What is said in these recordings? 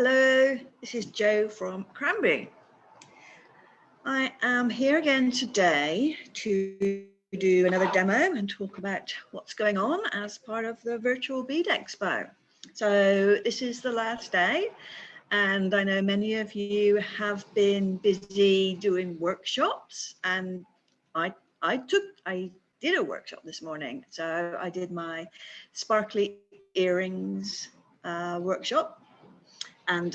Hello, this is Jo from Cranberry. I am here again today to do another demo and talk about what's going on as part of the virtual Bead Expo. So this is the last day, and I know many of you have been busy doing workshops, and I did a workshop this morning. So I did my sparkly earrings workshop. And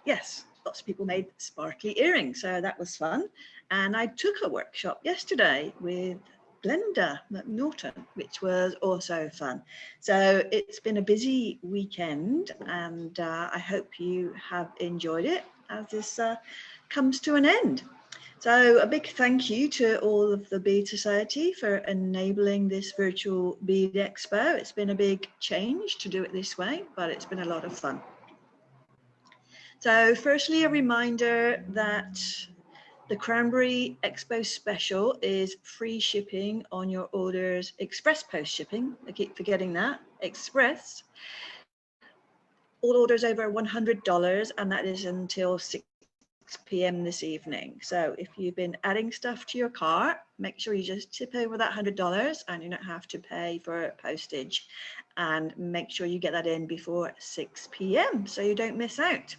yes, lots of people made sparkly earrings, so that was fun. And I took a workshop yesterday with Glenda McNaughton, which was also fun. So it's been a busy weekend, and I hope you have enjoyed it as this comes to an end. So a big thank you to all of the Bead Society for enabling this virtual Bead Expo. It's been a big change to do it this way, but it's been a lot of fun. So firstly, a reminder that the Cranberry Expo special is free shipping on your orders, express post shipping. I keep forgetting that, express. All orders over $100, and that is until 6 p.m. this evening. So if you've been adding stuff to your cart, make sure you just tip over that $100 and you don't have to pay for postage. And make sure you get that in before 6 p.m. so you don't miss out.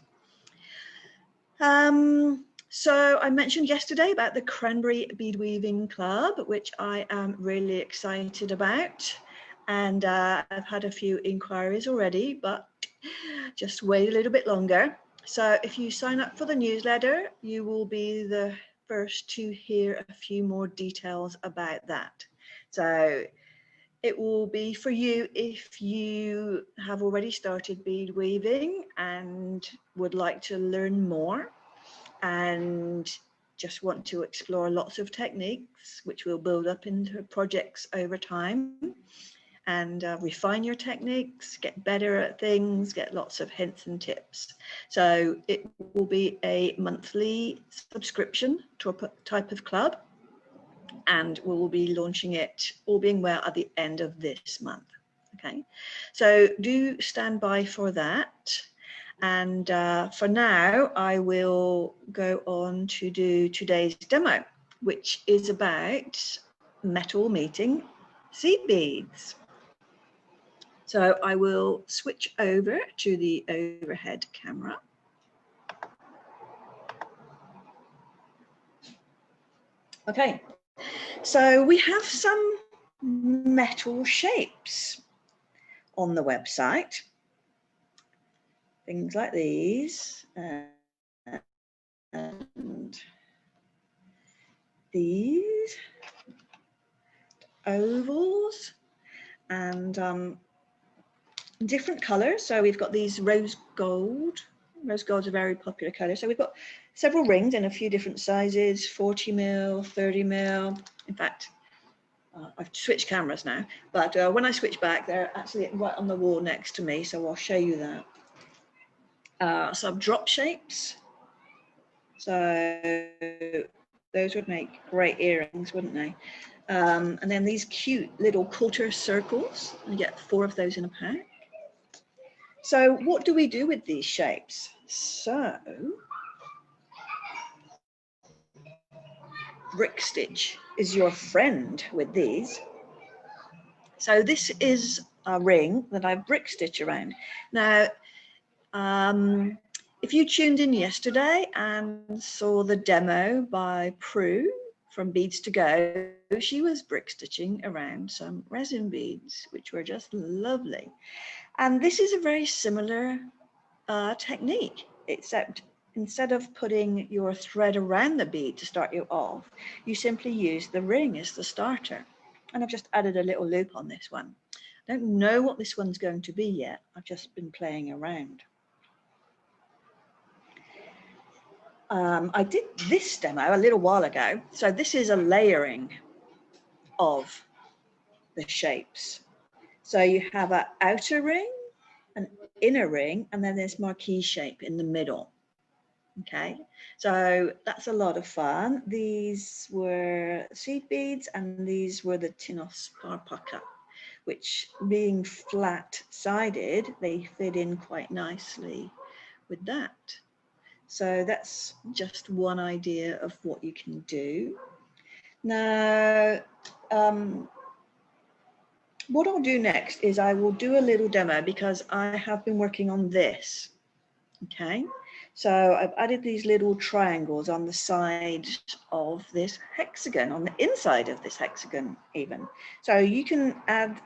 So I mentioned yesterday about the Cranberry Bead Weaving Club, which I am really excited about. And I've had a few inquiries already, but just wait a little bit longer. So if you sign up for the newsletter, you will be the first to hear a few more details about that. So it will be for you if you have already started bead weaving and would like to learn more and just want to explore lots of techniques which will build up into projects over time and refine your techniques, get better at things, get lots of hints and tips. So it will be a monthly subscription to a type of club, and we will be launching it, all being well, at the end of this month. Okay, so do stand by for that. And for now, I will go on to do today's demo, which is about metal meeting seed beads. So I will switch over to the overhead camera. Okay, so we have some metal shapes on the website. Things like these and these ovals and different colors. So we've got these rose gold. Rose gold's a very popular color. So we've got several rings in a few different sizes, 40 mil, 30 mil. In fact, I've switched cameras now, but when I switch back, they're actually right on the wall next to me. So I'll show you that. Some drop shapes. So those would make great earrings, wouldn't they? And then these cute little quarter circles. You get 4 of those in a pack. So what do we do with these shapes? So brick stitch is your friend with these. So this is a ring that I've brick stitched around. Now, if you tuned in yesterday and saw the demo by Prue from Beads to Go, she was brick stitching around some resin beads, which were just lovely. And this is a very similar technique, except instead of putting your thread around the bead to start you off, you simply use the ring as the starter. And I've just added a little loop on this one. I don't know what this one's going to be yet. I've just been playing around. I did this demo a little while ago. So this is a layering of the shapes. So you have an outer ring, an inner ring, and then there's marquee shape in the middle. Okay, so that's a lot of fun. These were seed beads and these were the Tinos Parpaka, which being flat sided, they fit in quite nicely with that. So that's just one idea of what you can do. Now, what I'll do next is I will do a little demo because I have been working on this. Okay, so I've added these little triangles on the side of this hexagon, on the inside of this hexagon even. So you can add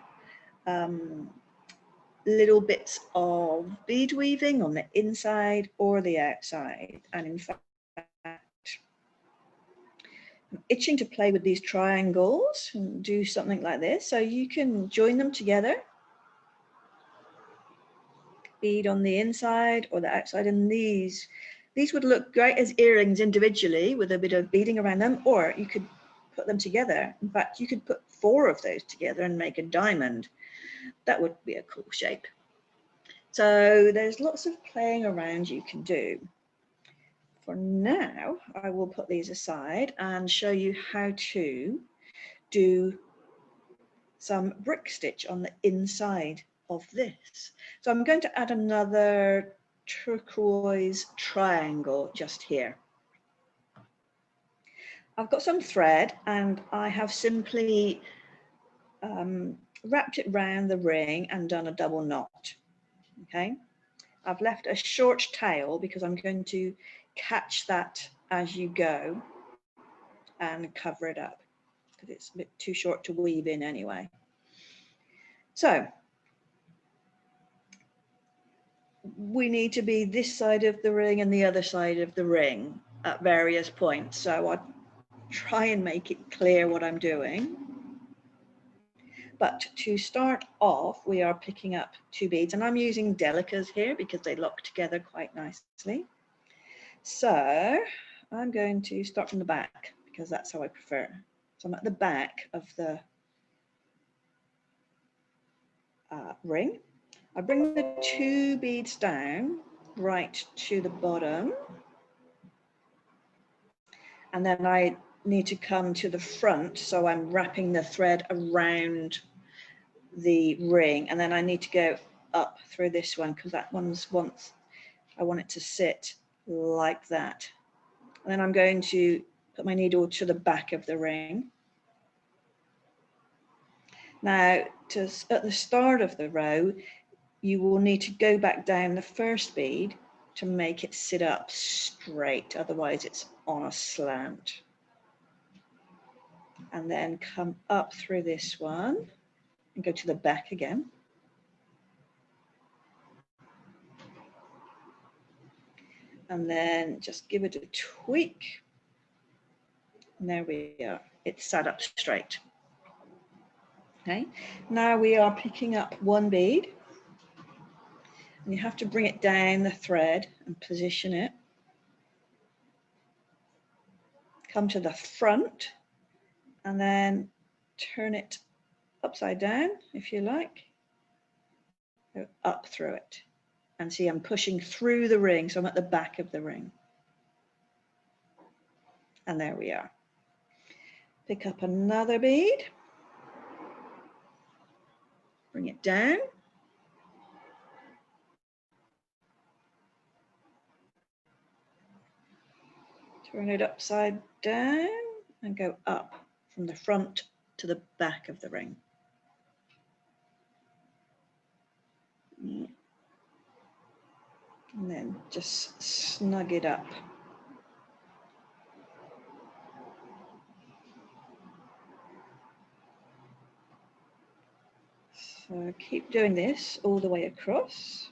little bits of bead weaving on the inside or the outside. And in fact, I'm itching to play with these triangles and do something like this. So you can join them together. Bead on the inside or the outside, and these would look great as earrings individually with a bit of beading around them, or you could put them together. In fact, you could put 4 of those together and make a diamond. That would be a cool shape. So there's lots of playing around you can do. For now, I will put these aside and show you how to do some brick stitch on the inside of this. So I'm going to add another turquoise triangle just here. I've got some thread and I have simply wrapped it round the ring and done a double knot. Okay, I've left a short tail because I'm going to catch that as you go and cover it up because it's a bit too short to weave in anyway. So we need to be this side of the ring and the other side of the ring at various points. So I'll try and make it clear what I'm doing. But to start off, we are picking up 2 beads, and I'm using delicas here because they lock together quite nicely. So I'm going to start from the back because that's how I prefer. So I'm at the back of the ring. I bring the 2 beads down right to the bottom, and then I need to come to the front, so I'm wrapping the thread around the ring, and then I need to go up through this one because that one's I want it to sit like that. And then I'm going to put my needle to the back of the ring. Now, at the start of the row, you will need to go back down the first bead to make it sit up straight, otherwise it's on a slant. And then come up through this one and go to the back again. And then just give it a tweak. And there we are, it's sat up straight. Okay, now we are picking up 1 bead. And you have to bring it down the thread and position it. Come to the front and then turn it upside down, if you like. Go up through it. And see, I'm pushing through the ring, so I'm at the back of the ring. And there we are. Pick up another bead. Bring it down. Turn it upside down and go up from the front to the back of the ring. And then just snug it up. So keep doing this all the way across.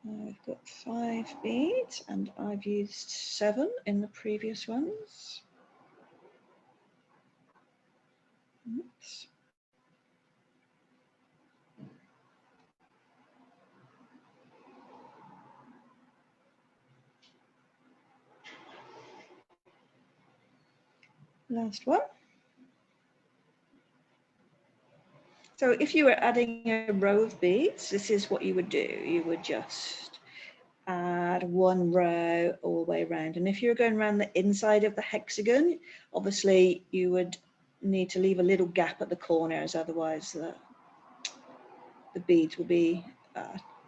I've got 5 beads and I've used 7 in the previous ones. Oops. Last one. So if you were adding a row of beads, this is what you would do. You would just add 1 row all the way around. And if you're going around the inside of the hexagon, obviously you would need to leave a little gap at the corners, otherwise the beads will be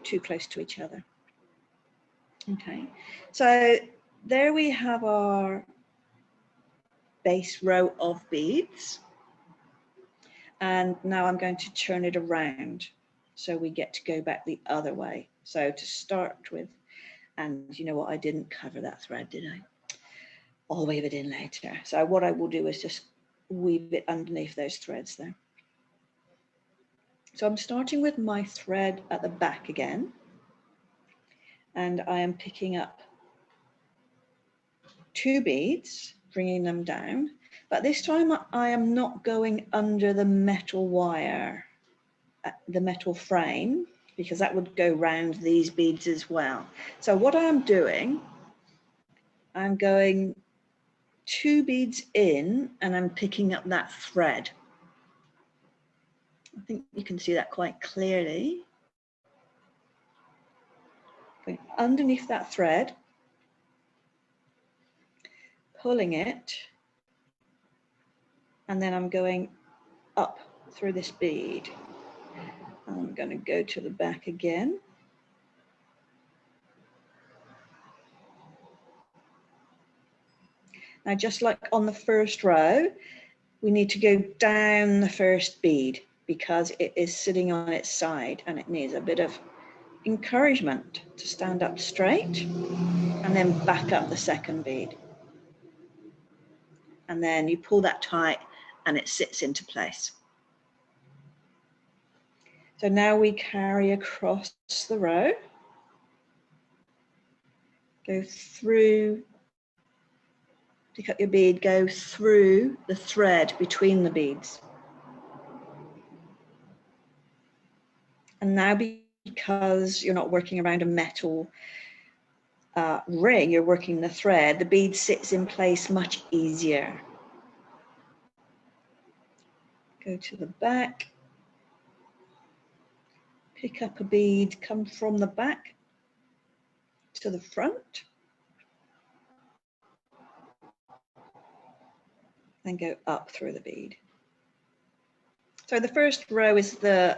too close to each other. Okay, so there we have our base row of beads, and now I'm going to turn it around so we get to go back the other way. So to start with, and you know what, I didn't cover that thread, did I? I'll weave it in later. So what I will do is just weave it underneath those threads there. So I'm starting with my thread at the back again, and I am picking up 2 beads, bringing them down, but this time I am not going under the metal wire, the metal frame, because that would go round these beads as well. So what I am doing, I'm going 2 beads in and I'm picking up that thread. I think you can see that quite clearly. Going underneath that thread, pulling it, and then I'm going up through this bead. I'm going to go to the back again. Now, just like on the first row, we need to go down the first bead because it is sitting on its side and it needs a bit of encouragement to stand up straight, and then back up the second bead. And then you pull that tight and it sits into place. So now we carry across the row, go through, pick up your bead, go through the thread between the beads. And now, because you're not working around a metal ring, you're working the thread, the bead sits in place much easier. Go to the back, pick up a bead, come from the back to the front, and go up through the bead. So the first row is the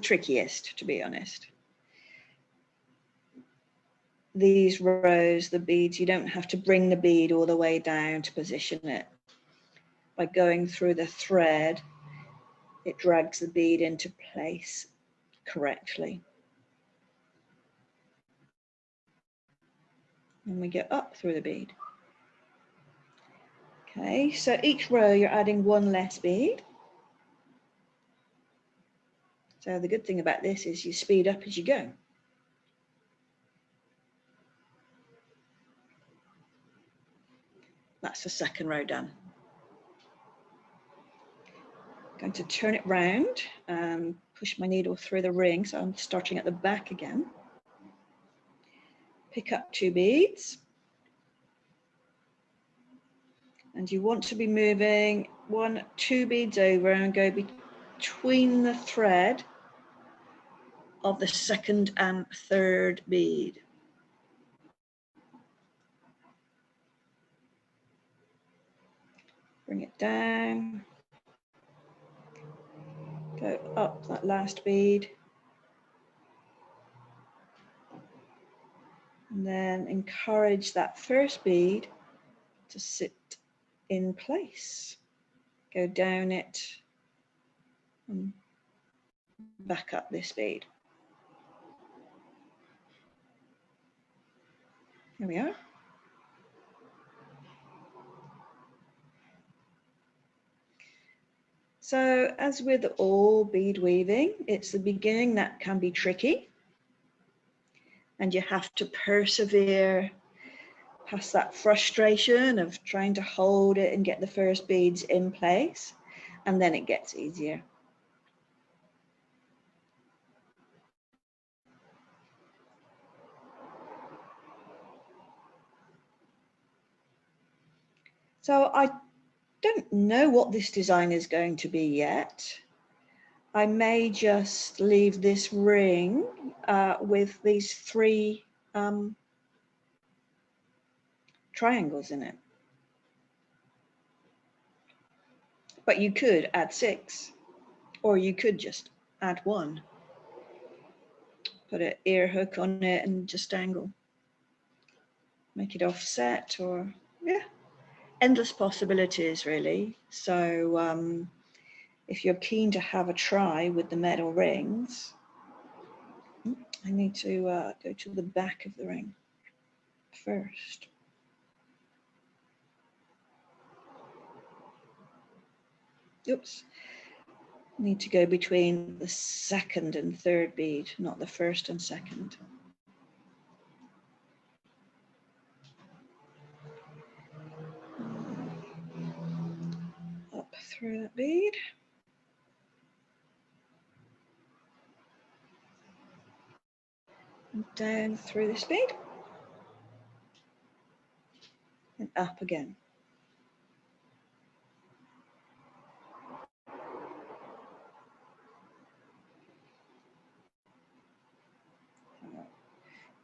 trickiest, to be honest. These rows, the beads, you don't have to bring the bead all the way down to position it. By going through the thread, it drags the bead into place correctly. And we go up through the bead. Okay, so each row you're adding 1 less bead. So the good thing about this is you speed up as you go. That's the second row done. I'm going to turn it round and push my needle through the ring. So I'm starting at the back again. Pick up 2 beads. And you want to be moving 2 beads over and go between the thread of the second and third bead. Bring it down, go up that last bead, and then encourage that first bead to sit in place. Go down it and back up this bead. Here we are. So as with all bead weaving, it's the beginning that can be tricky, and you have to persevere past that frustration of trying to hold it and get the first beads in place, and then it gets easier. So I don't know what this design is going to be yet. I may just leave this ring with these 3 triangles in it. But you could add 6, or you could just add 1. Put an ear hook on it and just dangle. Make it offset, or yeah, endless possibilities really. So if you're keen to have a try with the metal rings, I need to go to the back of the ring first. Oops. Need to go between the 2nd and 3rd bead, not the 1st and 2nd. Up through that bead. And down through this bead. And up again.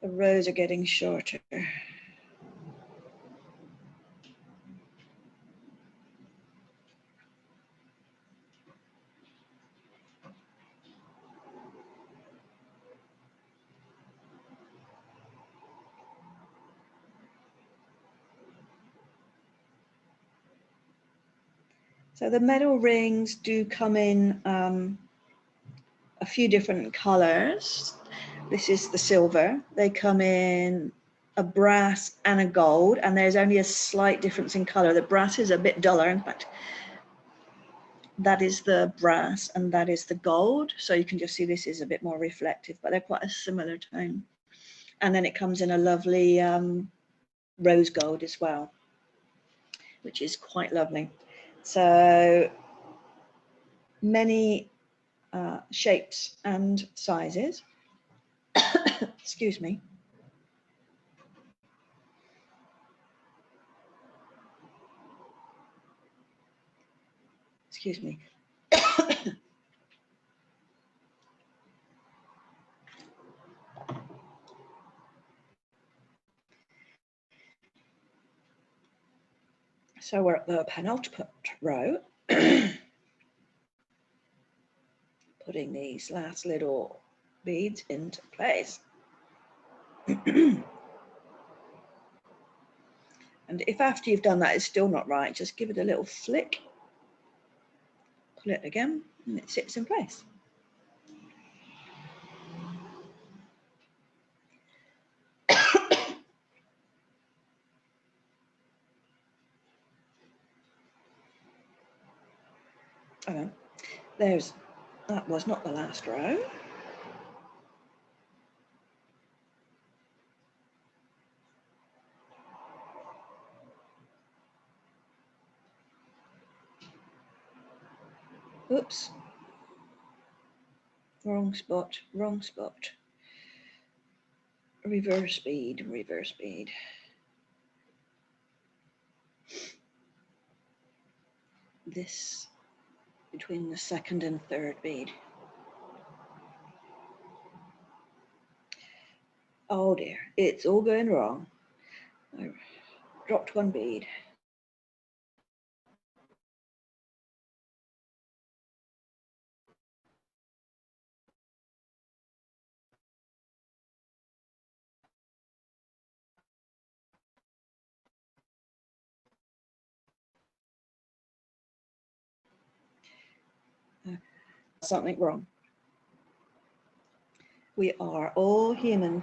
The rows are getting shorter. So the metal rings do come in a few different colors. This is the silver. They come in a brass and a gold, and there's only a slight difference in color. The brass is a bit duller. In fact, that is the brass and that is the gold. So you can just see this is a bit more reflective, but they're quite a similar tone. And then it comes in a lovely rose gold as well, which is quite lovely. So many shapes and sizes. Excuse me. Excuse me. So we're at the penultimate row. Putting these last little beads into place. And if after you've done that it's still not right, just give it a little flick, pull it again, and it sits in place. Okay. That was not the last row. Oops. Wrong spot, wrong spot. Reverse bead, reverse bead. This between the 2nd and 3rd bead. Oh dear, it's all going wrong. I dropped one bead. Something wrong. We are all human.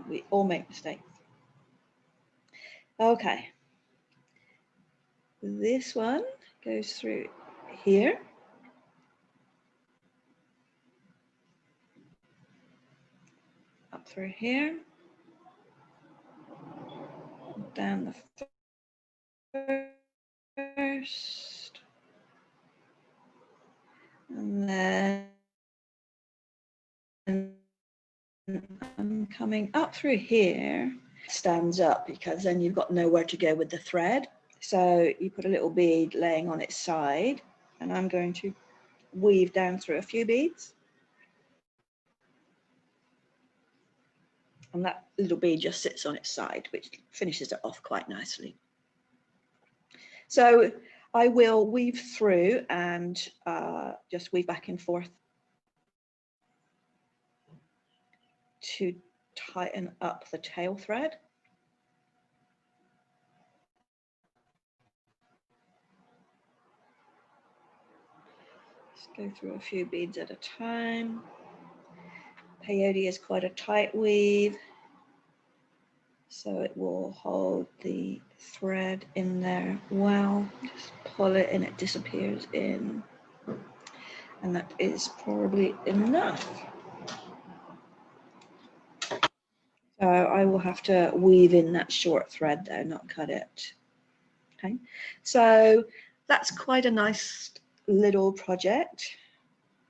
We all make mistakes. Okay. This one goes through here. Up through here. Down the first. And then I'm coming up through here. Stands up because then you've got nowhere to go with the thread. So you put a little bead laying on its side, and I'm going to weave down through a few beads. And that little bead just sits on its side, which finishes it off quite nicely. So I will weave through and just weave back and forth to tighten up the tail thread. Just go through a few beads at a time. Peyote is quite a tight weave, so it will hold the thread in there well. Just pull it and it disappears in, and that is probably enough. So I will have to weave in that short thread though, not cut it. Okay, so that's quite a nice little project.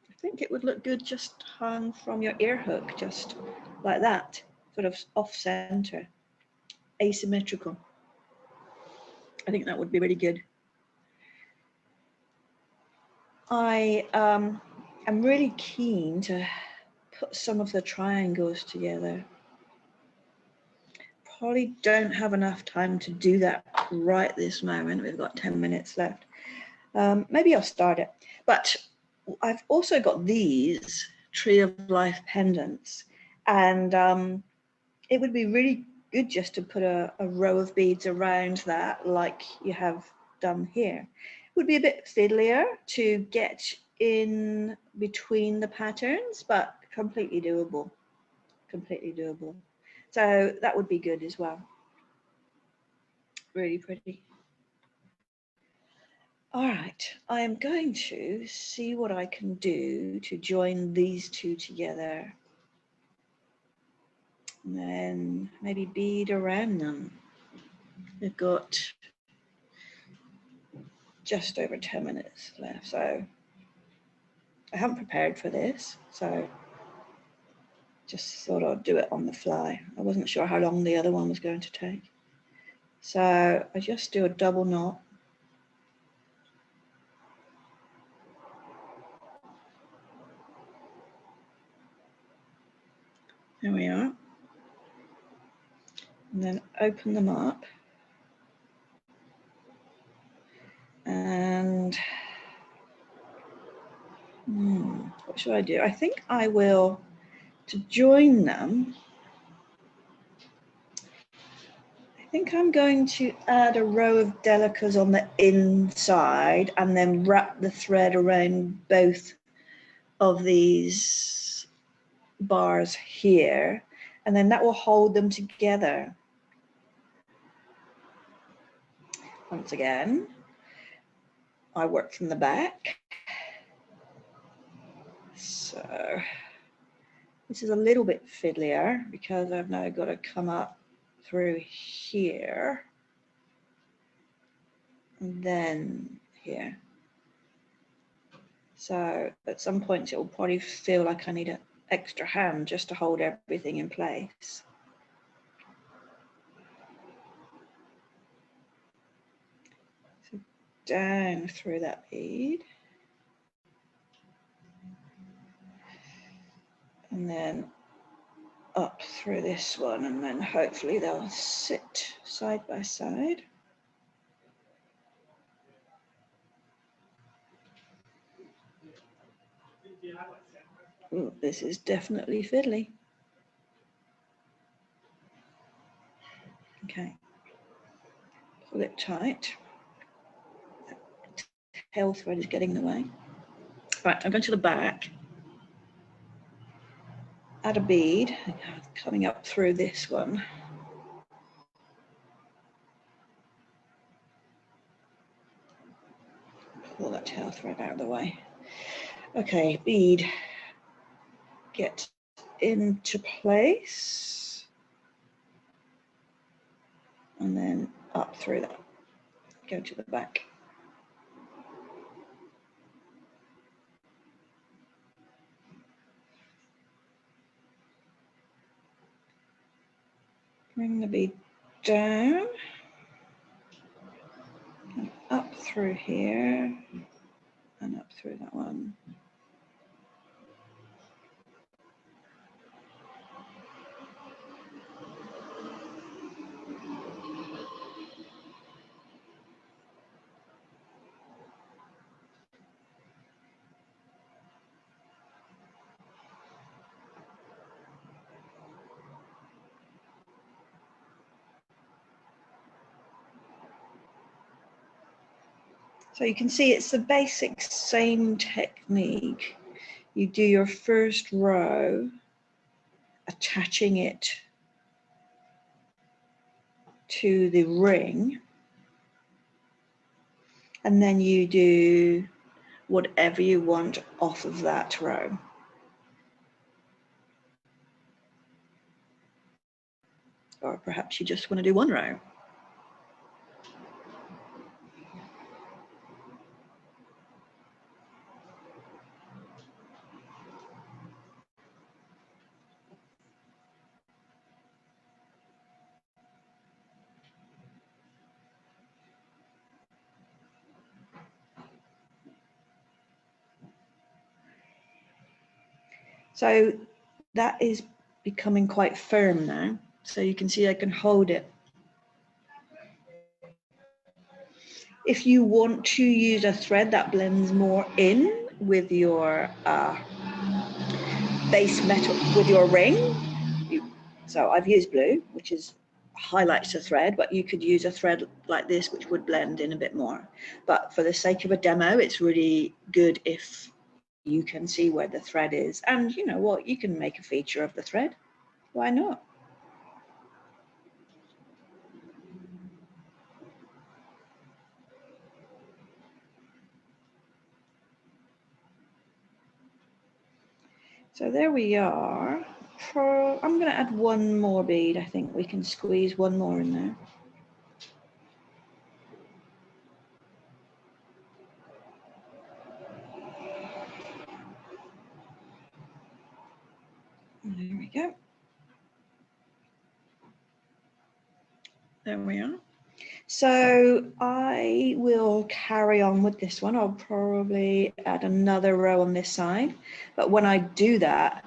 I think it would look good just hung from your ear hook, just like that, sort of off center, asymmetrical. I think that would be really good. I am really keen to put some of the triangles together. Probably don't have enough time to do that right this moment. We've got 10 minutes left. Maybe I'll start it. But I've also got these Tree of Life pendants, and it would be really good just to put a row of beads around that like you have done here. It would be a bit fiddlier to get in between the patterns, but completely doable, completely doable. So that would be good as well. Really pretty. All right, I am going to see what I can do to join these two together. And then maybe bead around them. We've got just over 10 minutes left, so I haven't prepared for this, so just thought I'd do it on the fly. I wasn't sure how long the other one was going to take. So I just do a double knot. There we are. And then open them up. And what should I do? I think I will, to join them, I think I'm going to add a row of delicas on the inside and then wrap the thread around both of these bars here, and then that will hold them together. Once again, I work from the back. So this is a little bit fiddlier because I've now got to come up through here and then here. So at some points it will probably feel like I need an extra hand just to hold everything in place. So down through that bead. And then up through this one, and then hopefully they'll sit side by side. Ooh, this is definitely fiddly. Okay, pull it tight. Tail thread is getting in the way. Right, I'm going to the back. Add a bead, coming up through this one. Pull that tail thread out of the way. Okay, bead, get into place. And then up through that, go to the back. Bring the bead down, and up through here, and up through that one. So you can see it's the basic same technique. You do your first row, attaching it to the ring, and then you do whatever you want off of that row. Or perhaps you just want to do one row. So that is becoming quite firm now. So you can see I can hold it. If you want to use a thread that blends more in with your base metal, with your ring, so I've used blue, which is highlights the thread, but you could use a thread like this, which would blend in a bit more. But for the sake of a demo, it's really good if you can see where the thread is. And you know what, you can make a feature of the thread. Why not? So there we are. I'm going to add one more bead. I think we can squeeze one more in there. There we go. There we are. So I will carry on with this one. I'll probably add another row on this side. But when I do that,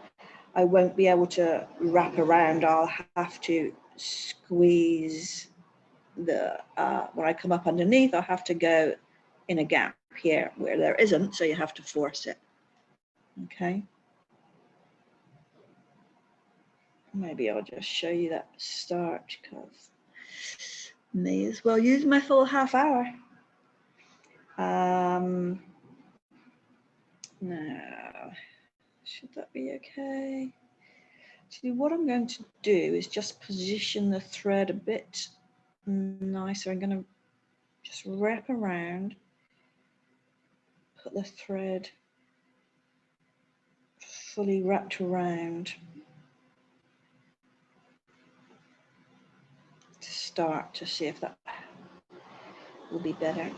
I won't be able to wrap around. I'll have to squeeze the, when I come up underneath, I'll have to go in a gap here where there isn't. So you have to force it. Okay. Maybe I'll just show you that start because may as well use my full half hour. Now, should that be okay? See, what I'm going to do is just position the thread a bit nicer. I'm going to just wrap around, put the thread fully wrapped around to start to see if that will be better.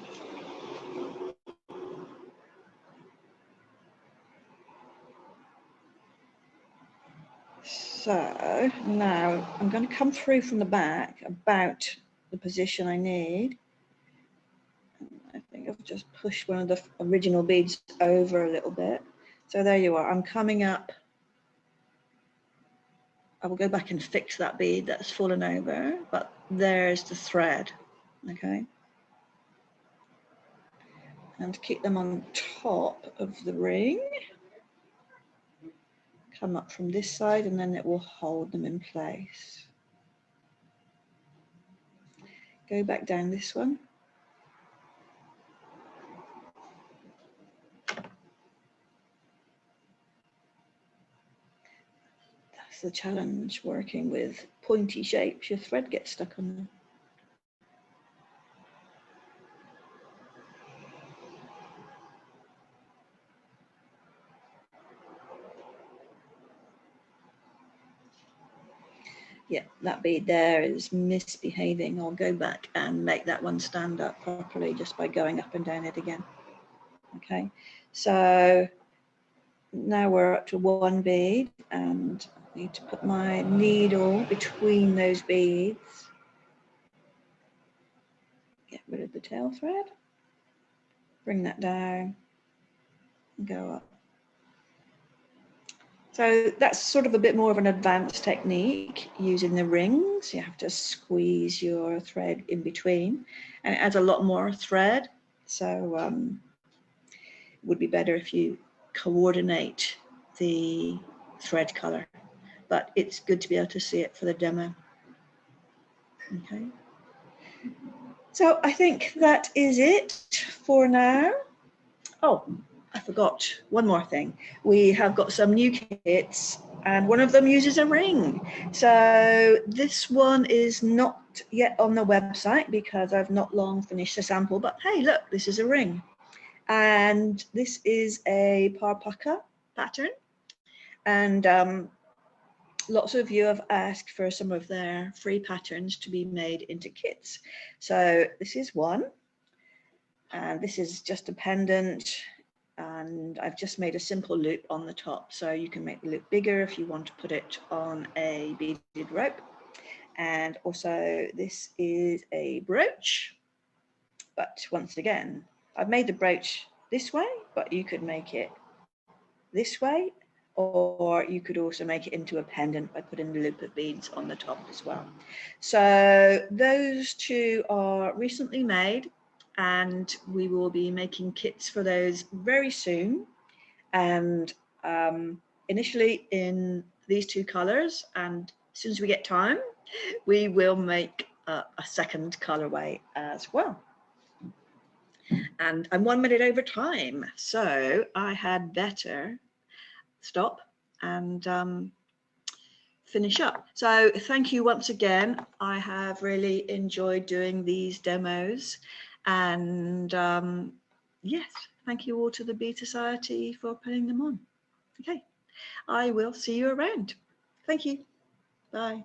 So now I'm going to come through from the back about the position I need. I think I've just pushed one of the original beads over a little bit. So there you are. I'm coming up. I will go back and fix that bead that's fallen over, but there's the thread, okay? And keep them on top of the ring. Come up from this side and then it will hold them in place. Go back down this one. That's the challenge working with pointy shapes. Your thread gets stuck on them. Yeah, that bead there is misbehaving. I'll go back and make that one stand up properly just by going up and down it again. Okay, so now we're up to one bead and I need to put my needle between those beads. Get rid of the tail thread, bring that down and go up. So that's sort of a bit more of an advanced technique using the rings. You have to squeeze your thread in between and it adds a lot more thread. So it would be better if you coordinate the thread color, but it's good to be able to see it for the demo. Okay. So I think that is it for now. Oh, I forgot one more thing. We have got some new kits and one of them uses a ring. So this one is not yet on the website because I've not long finished the sample, but hey, look, this is a ring. And this is a parpaka pattern. And lots of you have asked for some of their free patterns to be made into kits. So this is one, and this is just a pendant, and I've just made a simple loop on the top, so you can make the loop bigger if you want to put it on a beaded rope. And also this is a brooch, but once again, I've made the brooch this way, but you could make it this way, or you could also make it into a pendant by putting the loop of beads on the top as well. So those two are recently made, and we will be making kits for those very soon. And initially in these two colors, and as soon as we get time, we will make a second colorway as well. And I'm 1 minute over time, so I had better stop and finish up. So thank you once again. I have really enjoyed doing these demos, and yes, thank you all to the Bead Society for putting them on. Okay, I will see you around. Thank you. Bye.